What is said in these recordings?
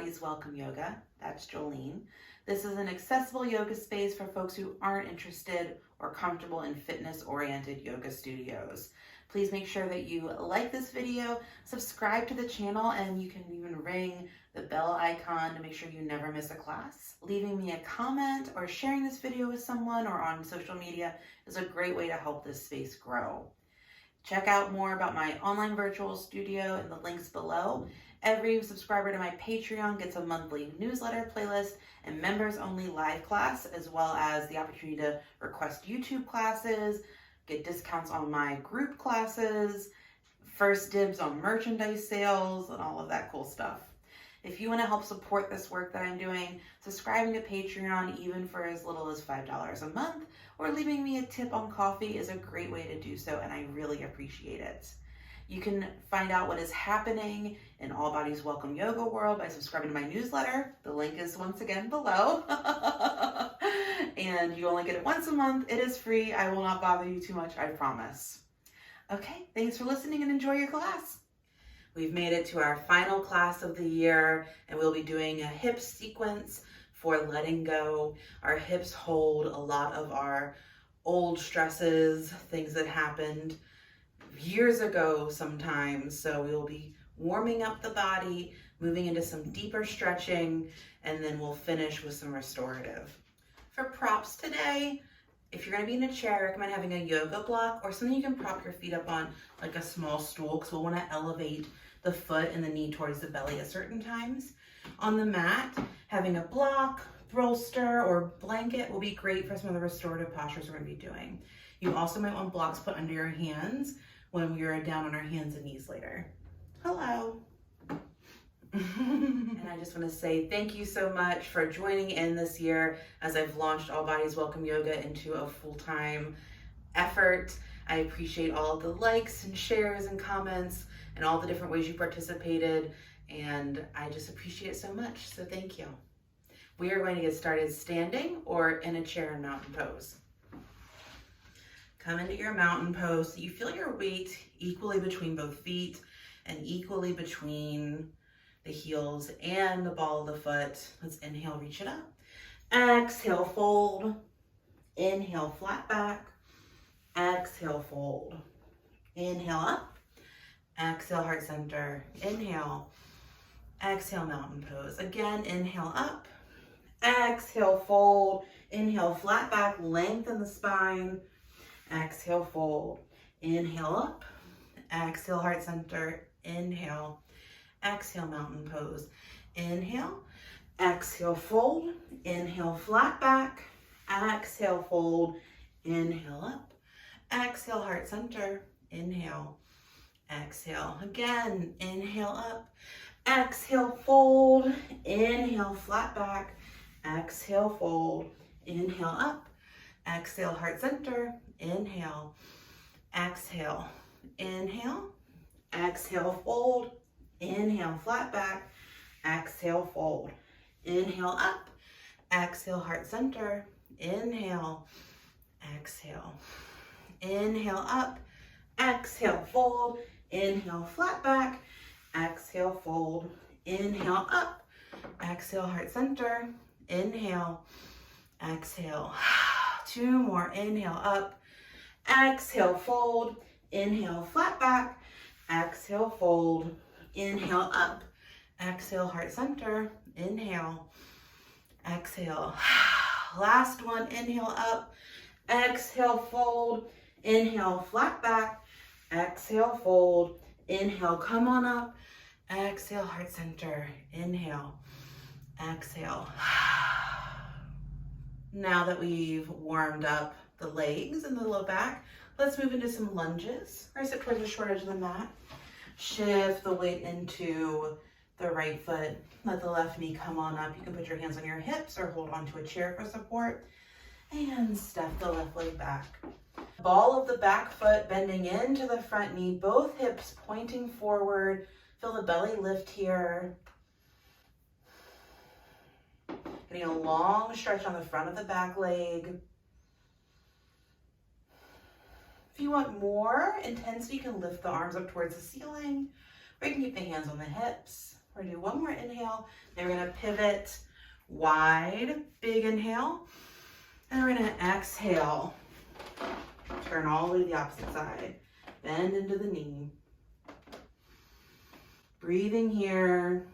Bodies Welcome Yoga. That's Jolene. This is an accessible yoga space for folks who aren't interested or comfortable in fitness-oriented yoga studios. Please make sure that you like this video, subscribe to the channel, and you can even ring the bell icon to make sure you never miss a class. Leaving me a comment or sharing this video with someone or on social media is a great way to help this space grow. Check out more about my online virtual studio in the links below. Every subscriber to my Patreon gets a monthly newsletter, playlist, and members-only live class, as well as the opportunity to request YouTube classes, get discounts on my group classes, first dibs on merchandise sales, and all of that cool stuff. If you want to help support this work that I'm doing, subscribing to Patreon even for as little as $5 a month, or leaving me a tip on coffee is a great way to do so, and I really appreciate it. You can find out what is happening in All Bodies Welcome Yoga world by subscribing to my newsletter. The link is once again below. And you only get it once a month. It is free. I will not bother you too much, I promise. Okay, thanks for listening and enjoy your class. We've made it to our final class of the year, and we'll be doing a hip sequence for letting go. Our hips hold a lot of our old stresses, things that happened years ago sometimes. So we'll be warming up the body, moving into some deeper stretching, and then we'll finish with some restorative. For props today, if you're going to be in a chair, I recommend having a yoga block or something you can prop your feet up on, like a small stool, because we'll want to elevate the foot and the knee towards the belly at certain times. On the mat, having a block, bolster, or blanket will be great for some of the restorative postures we're going to be doing. You also might want blocks put under your hands when we're down on our hands and knees later. Hello. And I just want to say thank you so much for joining in this year as I've launched All Bodies Welcome Yoga into a full-time effort. I appreciate all of the likes and shares and comments and all the different ways you participated, and I just appreciate it so much, so thank you. We are going to get started standing or in a chair in mountain pose. Come into your mountain pose so you feel your weight equally between both feet and equally between the heels and the ball of the foot. Let's inhale, reach it up. Exhale, fold. Inhale, flat back. Exhale, fold. Inhale, up. Exhale, heart center. Inhale. Exhale, mountain pose. Again, inhale, up. Exhale, fold. Inhale, flat back, lengthen the spine. Exhale, fold. Inhale, up. Exhale, heart center. Inhale. Exhale, mountain pose. Inhale. Exhale, fold. Inhale, flat back. Exhale, fold. Inhale, up. Exhale, heart center. Inhale. Exhale. Again, inhale, up. Exhale, fold. Inhale, flat back. Exhale, fold. Inhale, up. Exhale, heart center. Inhale. Exhale. Inhale. Exhale, fold. Inhale, flat back. Exhale, fold. Inhale, up. Exhale, heart center. Inhale. Exhale. Inhale, up. Exhale, fold. Inhale, flat back. Exhale, fold. Inhale, up. Exhale, heart center. Inhale. Exhale. Two more. Inhale, up. Exhale, fold. Inhale, flat back. Exhale, fold. Inhale, up. Exhale, heart center. Inhale. Exhale. Last one. Inhale, up. Exhale, fold. Inhale, flat back. Exhale, fold. Inhale, come on up. Exhale, heart center. Inhale. Exhale. Now that we've warmed up the legs and the low back, let's move into some lunges. Or sit towards the short edge of the mat. Shift the weight into the right foot. Let the left knee come on up. You can put your hands on your hips or hold onto a chair for support. And step the left leg back. Ball of the back foot bending into the front knee, both hips pointing forward. Feel the belly lift here. Getting a long stretch on the front of the back leg. If you want more intensity, you can lift the arms up towards the ceiling, or you can keep the hands on the hips. We're gonna do one more inhale. Then we're gonna pivot wide, big inhale. And we're gonna exhale. Turn all the way to the opposite side. Bend into the knee. Breathing here.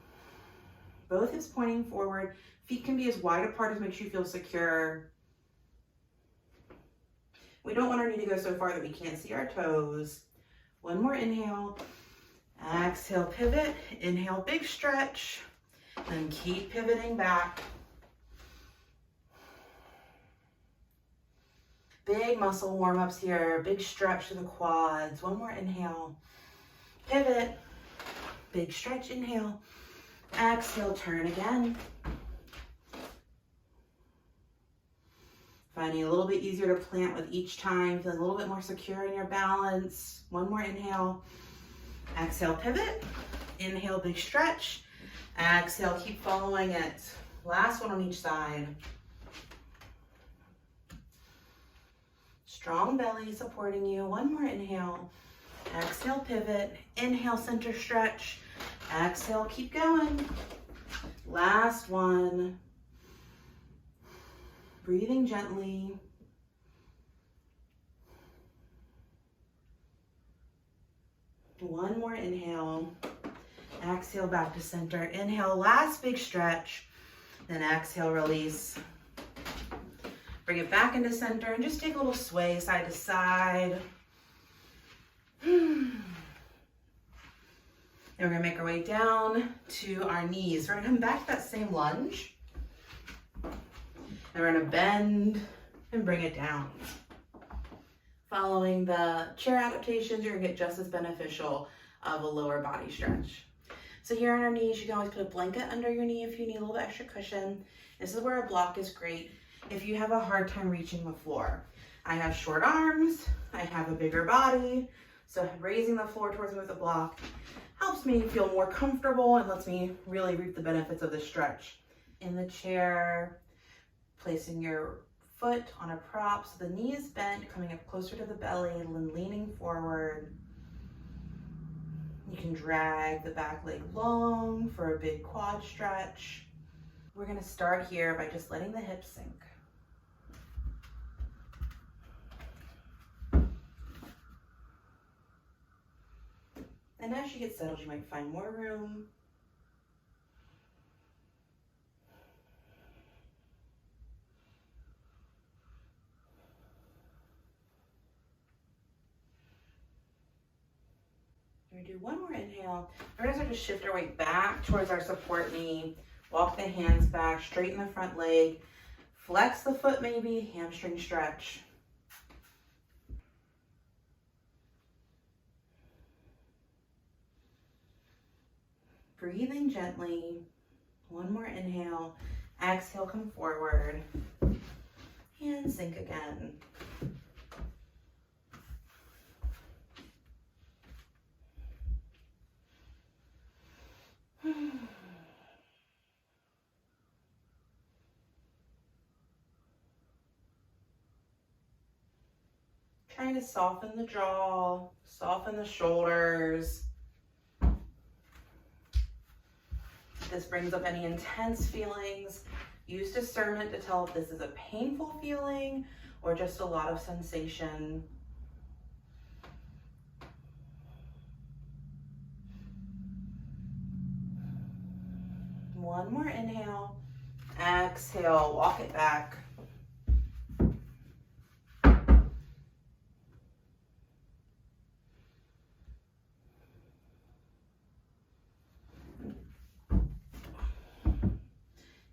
Both hips pointing forward. Feet can be as wide apart as makes you feel secure. We don't want our knee to go so far that we can't see our toes. One more inhale. Exhale, pivot. Inhale, big stretch. And keep pivoting back. Big muscle warm-ups here. Big stretch to the quads. One more inhale. Pivot. Big stretch, inhale. Exhale, turn again. Finding a little bit easier to plant with each time. Feeling a little bit more secure in your balance. One more inhale. Exhale, pivot. Inhale, big stretch. Exhale, keep following it. Last one on each side. Strong belly supporting you. One more inhale. Exhale, pivot. Inhale, center stretch. Exhale, keep going. Last one. Breathing gently. One more inhale. Exhale, back to center. Inhale, last big stretch. Then exhale, release. Bring it back into center and just take a little sway side to side. And we're gonna make our way down to our knees. We're gonna come back to that same lunge. And we're gonna bend and bring it down. Following the chair adaptations, you're gonna get just as beneficial of a lower body stretch. So here on our knees, you can always put a blanket under your knee if you need a little bit extra cushion. This is where a block is great if you have a hard time reaching the floor. I have short arms, I have a bigger body, so raising the floor towards me with a block helps me feel more comfortable and lets me really reap the benefits of the stretch. In the chair, placing your foot on a prop so the knee is bent, coming up closer to the belly, leaning forward. You can drag the back leg long for a big quad stretch. We're gonna start here by just letting the hips sink. And as you get settled, you might find more room. We're gonna do one more inhale. We're gonna start to shift our weight back towards our support knee. Walk the hands back, straighten the front leg. Flex the foot maybe, hamstring stretch. Breathing gently. One more inhale. Exhale, come forward. And sink again. Trying to soften the jaw, soften the shoulders. This brings up any intense feelings. Use discernment to tell if this is a painful feeling or just a lot of sensation. One more inhale. Exhale, walk it back.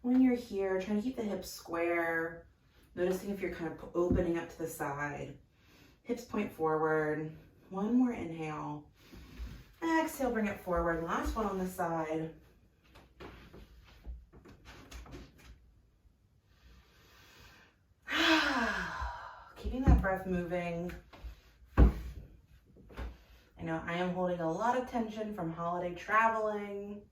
When you're here, trying to keep the hips square, noticing if you're kind of opening up to the side. Hips point forward. One more inhale. Exhale, bring it forward. Last one on the side. Keeping that breath moving. I know I am holding a lot of tension from holiday traveling.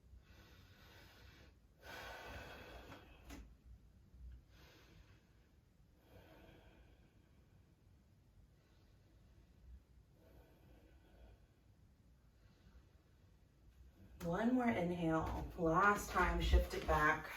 One more inhale. Last time, shift it back.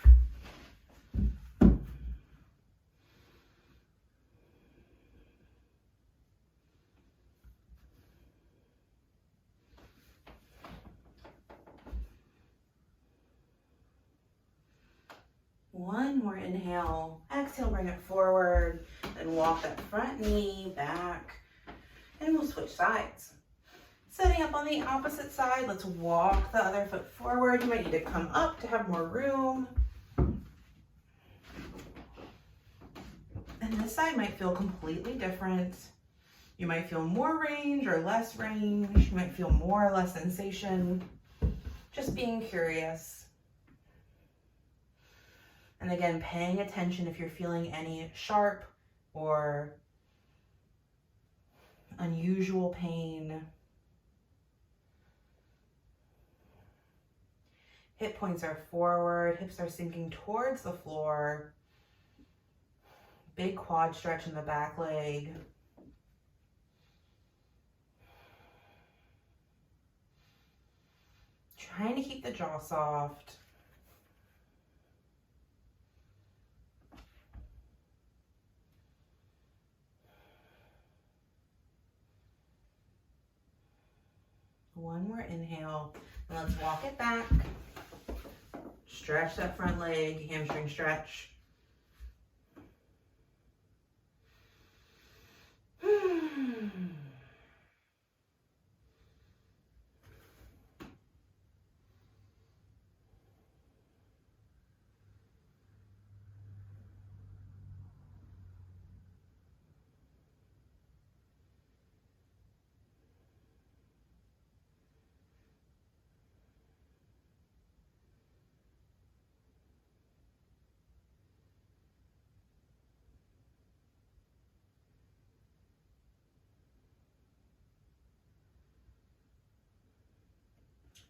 One more inhale. Exhale, bring it forward. Then walk that front knee back. And we'll switch sides. Setting up on the opposite side, let's walk the other foot forward. You might need to come up to have more room. And this side might feel completely different. You might feel more range or less range. You might feel more or less sensation. Just being curious. And again, paying attention if you're feeling any sharp or unusual pain. Hip points are forward, hips are sinking towards the floor. Big quad stretch in the back leg. Trying to keep the jaw soft. One more inhale, and let's walk it back. Stretch that front leg, hamstring stretch.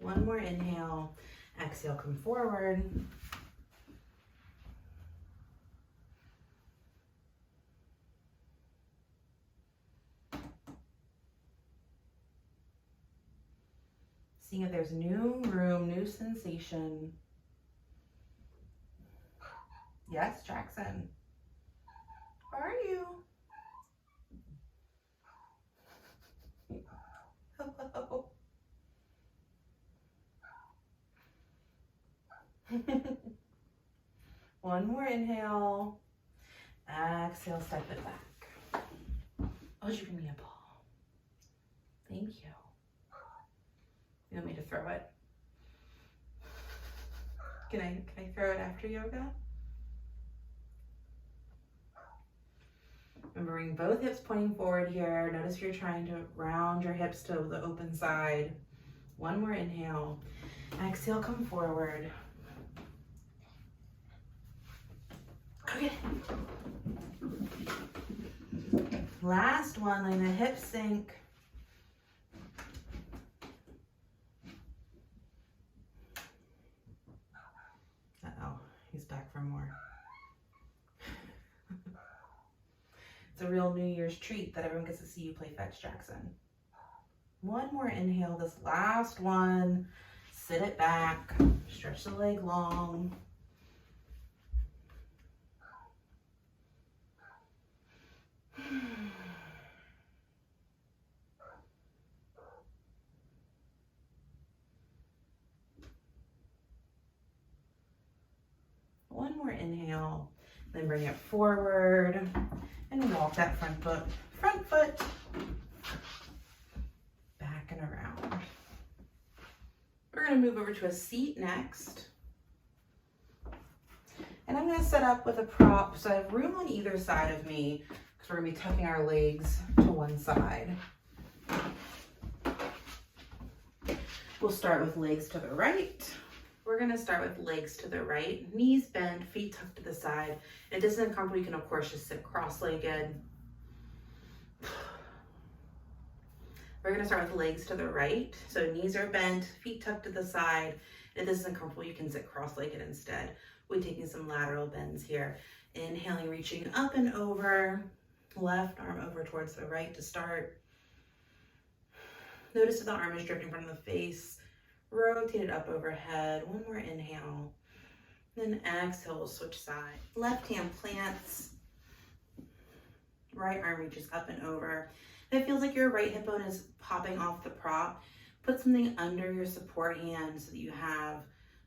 One more inhale, exhale, come forward. Seeing if there's new room, new sensation. Yes, Jackson. How are you? Hello. One more inhale. Exhale, step it back. Oh, you give me a ball. Thank you. You want me to throw it? Can I throw it after yoga? Remembering both hips pointing forward here. Notice you're trying to round your hips to the open side. One more inhale. Exhale, come forward. Okay. Last one, letting the hips sink. Uh-oh, he's back for more. It's a real New Year's treat that everyone gets to see you play fetch, Jackson. One more inhale, this last one. Sit it back, stretch the leg long. One more inhale, then bring it forward and walk that front foot back and around. We're going to move over to a seat next. And I'm going to set up with a prop so I have room on either side of me because we're going to be tucking our legs to one side. We'll start with legs to the right. We're going to start with legs to the right, knees bent, feet tucked to the side. If it isn't uncomfortable, you can of course just sit cross-legged. We're going to start with legs to the right. So knees are bent, feet tucked to the side. If this isn't comfortable, you can sit cross-legged instead. We're taking some lateral bends here. Inhaling, reaching up and over. Left arm over towards the right to start. Notice if the arm is drifting in front of the face. Rotate it up overhead. One more inhale. Then exhale, we'll switch side. Left hand plants. Right arm reaches up and over. If it feels like your right hip bone is popping off the prop, put something under your support hand so that you have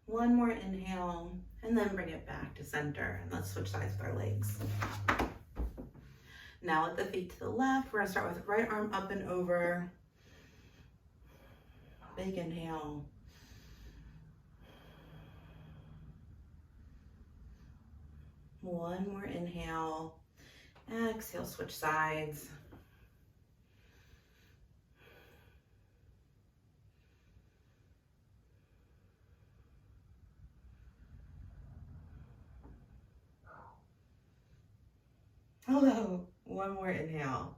one more inhale, and then bring it back to center. And let's switch sides with our legs. Now with the feet to the left, we're gonna start with right arm up and over. Big inhale. One more inhale. Exhale, switch sides. Hello. One more inhale.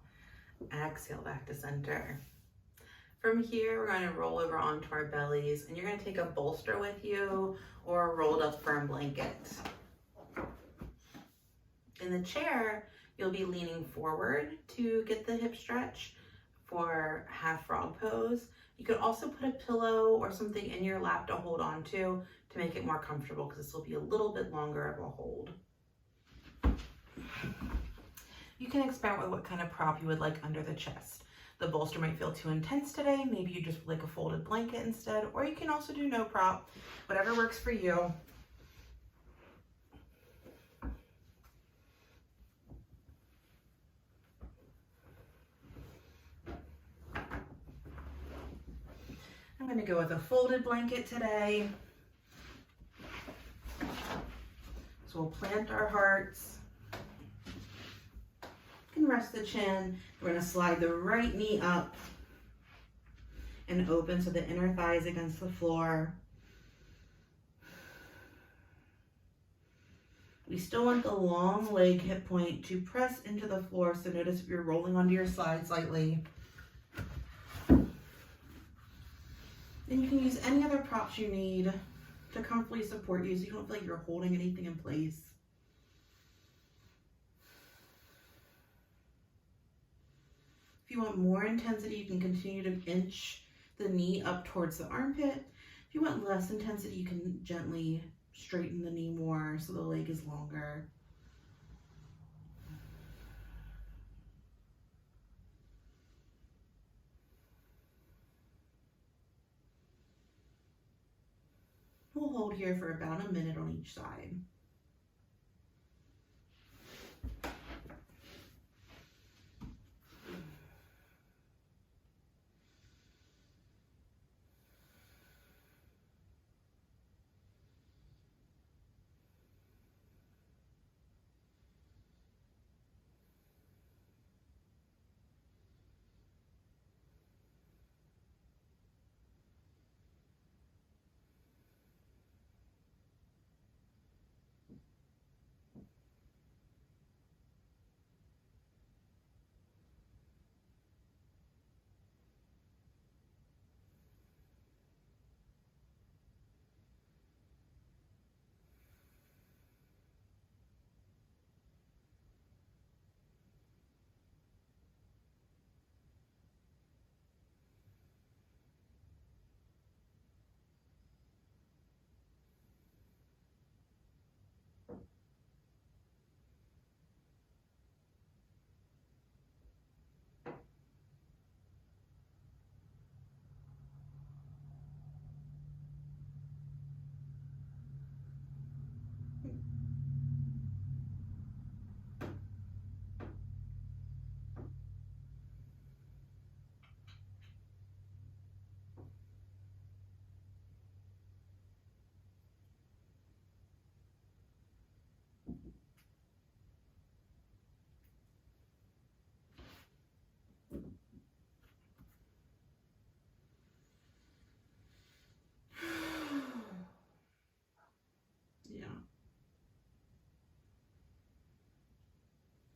Exhale, back to center. From here, we're going to roll over onto our bellies, and you're going to take a bolster with you or a rolled up firm blanket. In the chair, you'll be leaning forward to get the hip stretch for half frog pose. You could also put a pillow or something in your lap to hold on to make it more comfortable, because this will be a little bit longer of a hold. You can experiment with what kind of prop you would like under the chest. The bolster might feel too intense today. Maybe you just like a folded blanket instead, or you can also do no prop, whatever works for you. I'm going to go with a folded blanket today. So we'll plant our hearts. You can rest the chin. We're going to slide the right knee up and open so the inner thigh is against the floor. We still want the long leg hip point to press into the floor, so notice if you're rolling onto your side slightly. Then you can use any other props you need to comfortably support you so you don't feel like you're holding anything in place. If you want more intensity, you can continue to inch the knee up towards the armpit. If you want less intensity, you can gently straighten the knee more so the leg is longer. We'll hold here for about a minute on each side.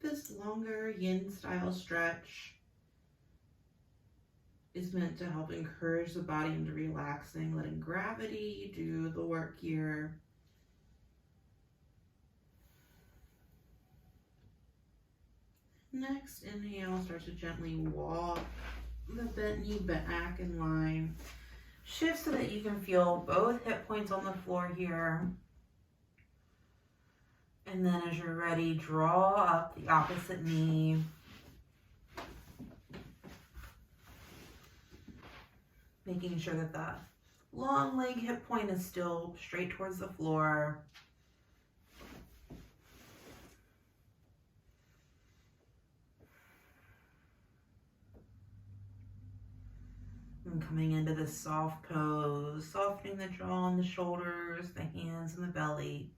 This longer yin style stretch is meant to help encourage the body into relaxing, letting gravity do the work here. Next inhale, start to gently walk the bent knee back in line. Shift so that you can feel both hip points on the floor here. And then as you're ready, draw up the opposite knee. Making sure that that long leg hip point is still straight towards the floor. And coming into this soft pose, softening the jaw and the shoulders, the hands and the belly.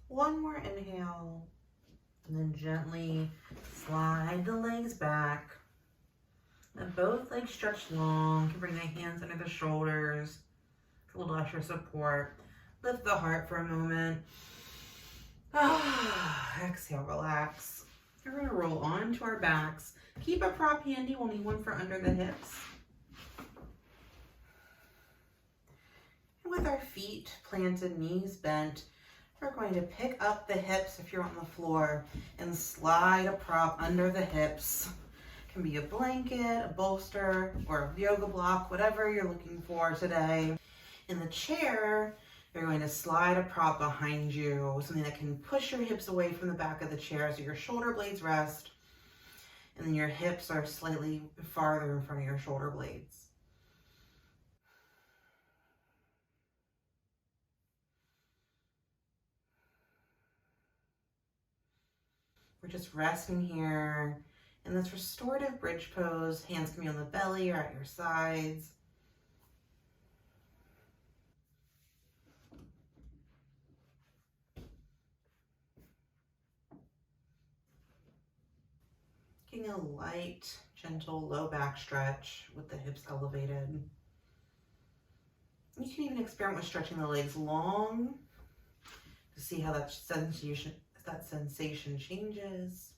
One more inhale, and then gently slide the legs back. Let both legs stretch long. You can bring the hands under the shoulders, a little extra support. Lift the heart for a moment. Exhale, relax. We're going to roll onto our backs. Keep a prop handy. We'll need one for under the hips. And with our feet planted, knees bent, we're going to pick up the hips if you're on the floor and slide a prop under the hips. It can be a blanket, a bolster, or a yoga block, whatever you're looking for today. In the chair, you're going to slide a prop behind you, something that can push your hips away from the back of the chair so your shoulder blades rest, and then your hips are slightly farther in front of your shoulder blades. We're just resting here in this restorative bridge pose. Hands can be on the belly or at your sides. Getting a light, gentle, low back stretch with the hips elevated. You can even experiment with stretching the legs long to see how that sensation changes.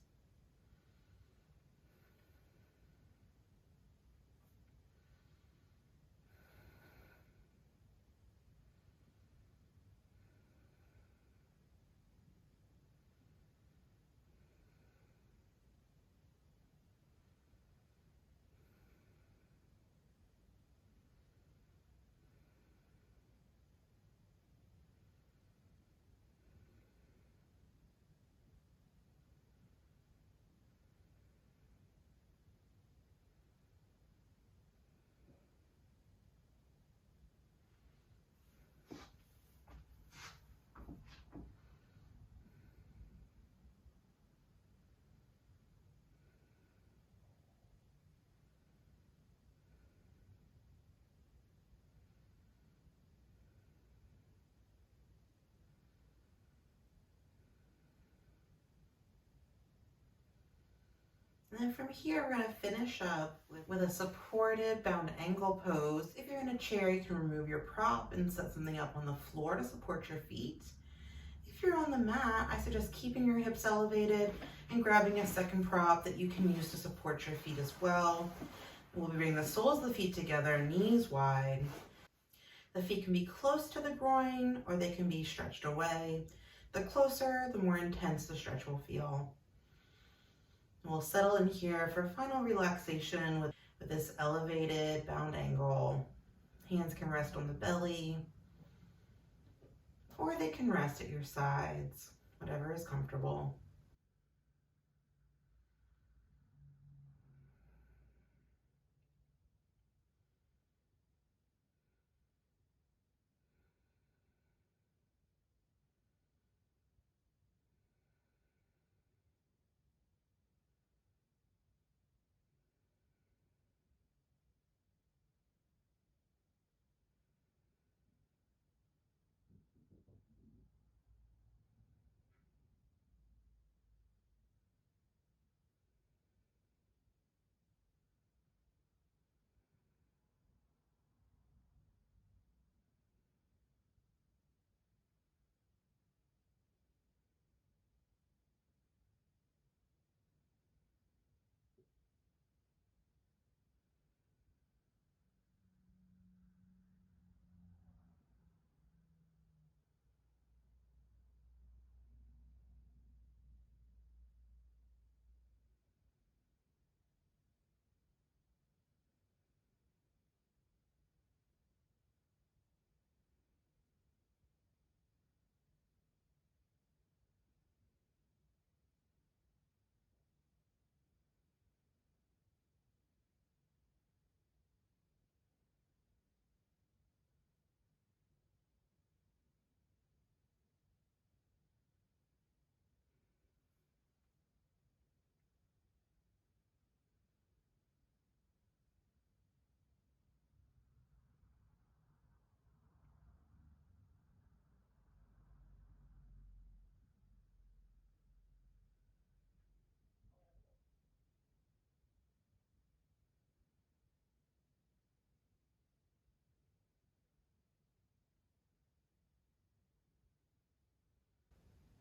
And then from here, we're going to finish up with a supported bound ankle pose. If you're in a chair, you can remove your prop and set something up on the floor to support your feet. If you're on the mat, I suggest keeping your hips elevated and grabbing a second prop that you can use to support your feet as well. We'll be bringing the soles of the feet together, knees wide. The feet can be close to the groin or they can be stretched away. The closer, the more intense the stretch will feel. We'll settle in here for final relaxation with this elevated bound angle. Hands can rest on the belly, or they can rest at your sides, whatever is comfortable.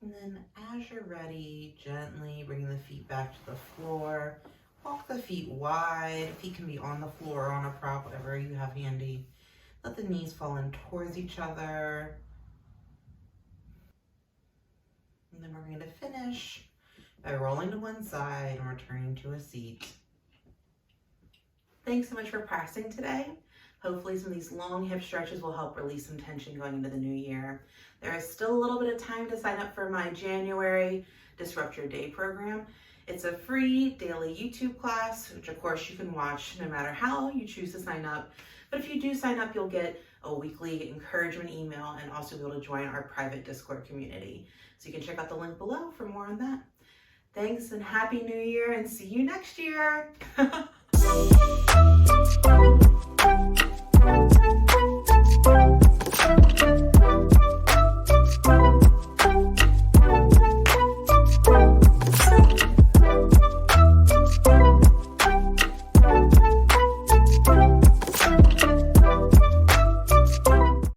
And then as you're ready, gently bring the feet back to the floor. Walk the feet wide. Feet can be on the floor or on a prop, whatever you have handy. Let the knees fall in towards each other. And then we're going to finish by rolling to one side and returning to a seat. Thanks so much for practicing today. Hopefully some of these long hip stretches will help release some tension going into the new year. There is still a little bit of time to sign up for my January Disrupt Your Day program. It's a free daily YouTube class, which of course you can watch no matter how you choose to sign up. But if you do sign up, you'll get a weekly encouragement email and also be able to join our private Discord community. So you can check out the link below for more on that. Thanks and Happy New Year, and see you next year.